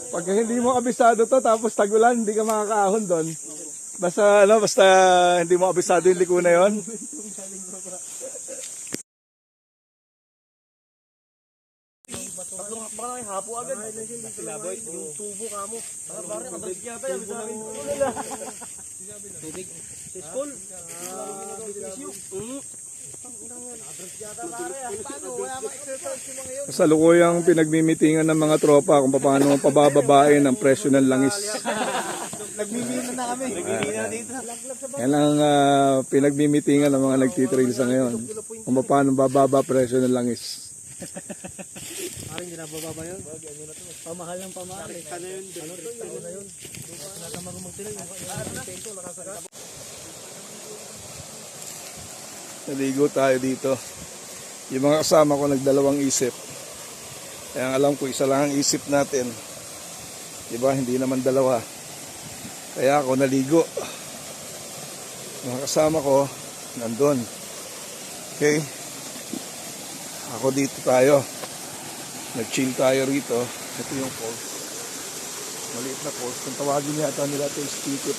Pag hindi mo kabisado to, tapos tagulan, hindi ka makakaahon doon. Basta, basta hindi mo kabisado yung liko na yun. Tatlong hakbang lang, hapo agad. Yung tubo ka mo. Parang kadalik yata yan sa akin. Tubig. Sa school. Kasalukuyang pinagmimitingan ng mga tropa kung paano pabababain ang presyo ng langis. Nagmimina na kami. Nagmimina dito. Yan ang pinagmimitingan ng mga nagtitrail sa ngayon. Kung paano bababa presyo ng langis. Parang hindi na bababa yun. Pamahal ng pamahal. Ano yun? Ano to yun? Ano yun? Nakamarong magtila yung peso. Nakasarap. Naligo tayo dito. Yung mga kasama ko nagdalawang isip. Kaya alam ko isa lang ang isip natin. Diba? Hindi naman dalawa. Kaya ako naligo. Mga kasama ko nandun. Okay? Ako dito tayo. Nag-chill tayo rito. Ito yung falls. Maliit na falls. Kung tawagin yata nila ito is Tikit.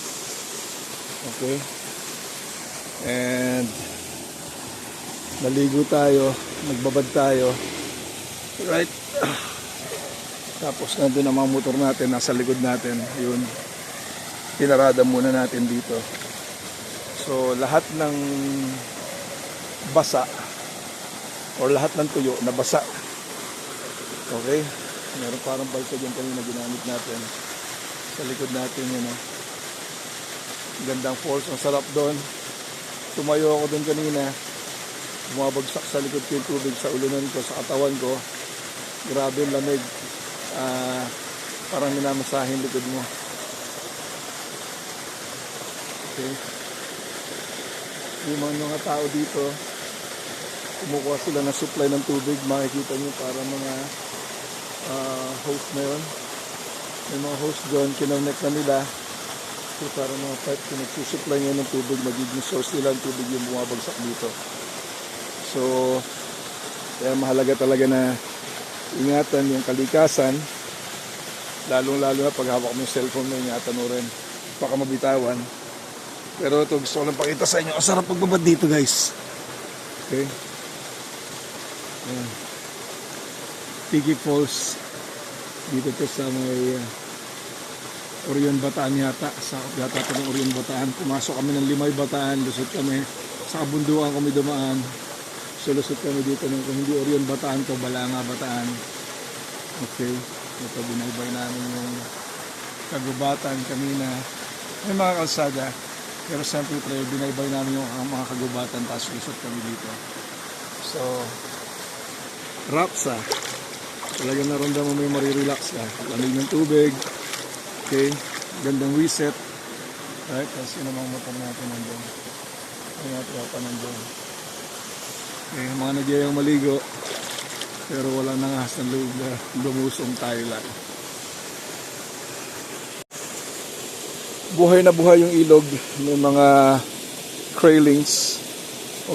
Okay? And naligo tayo. Nagbabad tayo. Right? Tapos nandun ang mga motor natin. Nasa likod natin. Yun. Pinarada muna natin dito. So lahat ng basa or lahat ng tuyo na basa. Okay? Meron parang balsa dyan kanina ginamit natin. Sa likod natin yun. Gandang falls. Ang sarap doon. Tumayo ako doon kanina. Bumabagsak sa likod ko yung tubig sa ulunan ko, sa katawan ko. Grabe yung lamig. Parang minamasahin likod mo. Okay. Yung mga tao dito, kumukuha sila ng supply ng tubig. Makikita nyo para mga host na yun. May mga host doon, kinonnect na nila. So para mga pipe, pinagsusupply nyo ng tubig, magiging source nila ng tubig yung bumabagsak dito. So, kaya mahalaga talaga na ingatan yung kalikasan. Lalong-lalo na pag hawak mo yung cellphone mo, ingatan mo rin. Baka mabitawan. Pero ito, gusto ko lang pakita sa inyo. Ang sarap pagbabad dito, guys. Okay. Ayan. Tiki Falls. Dito to sa may Orion Bataan yata. Sakop yata ito ng Orion Bataan. Pumasok kami ng Limay Bataan. Lusot kami. Sa kabunduan kami dumaan. So lusot kami dito ng kung hindi Orion Bataan to Balanga Bataan. Okay. Ito binaybay namin yung kagubatan kanina. May mga kalsada. Pero siyempre binaybay namin yung mga kagubatan tapos lusot kami dito. So Rapsa. Talagang naramdaman mo yung marirelax ka. Lamig ng tubig. Okay. Gandang reset. Right. Tapos yun ang mga motor natin nandun. Yung mga tropa nandun. Okay. Mga nagyayang maligo. Pero walang nangahas ng loob na lumusong tayo lang. Buhay na buhay yung ilog. May mga craylings.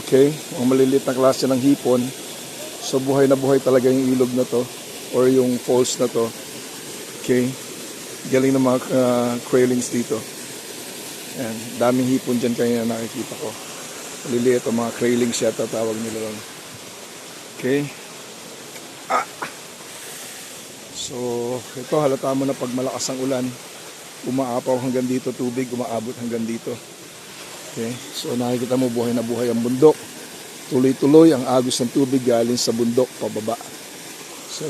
Okay. Mga maliliit na klase ng hipon. So buhay na buhay talaga yung ilog na to. Or yung falls na to. Okay. Galing ng mga craylings dito. Ayan. Daming hipon dyan kanina nakikita ko. Maliliit o mga craylings yata tawag nila lang. Okay. So ito halata mo na pag malakas ang ulan. Umaapaw hanggang dito tubig. Umaabot hanggang dito. Okay. So nakikita mo buhay na buhay ang bundok. Tuloy-tuloy ang agos ng tubig galing sa bundok pababa. So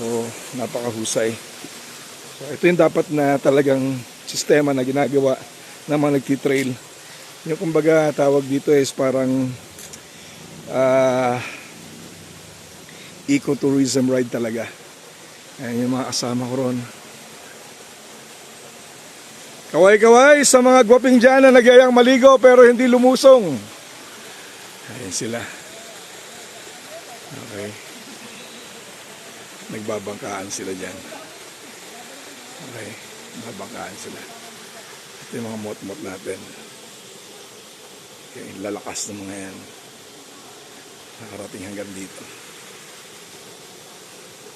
napakahusay. So ito yung dapat na talagang sistema na ginagawa ng mga nagtitrail. Yung kumbaga tawag dito is parang ecotourism ride talaga. Ayan yung mga kasama ko ron. Kaway-kaway sa mga gwaping dyan na nagyayang maligo pero hindi lumusong. Ayan sila. Okay. Nagbabangkaan sila dyan. Okay. Nagbabangkaan sila. Ito yung mga mot-mot natin. Okay. Lalakas ng mga yan. Nakarating hanggang dito.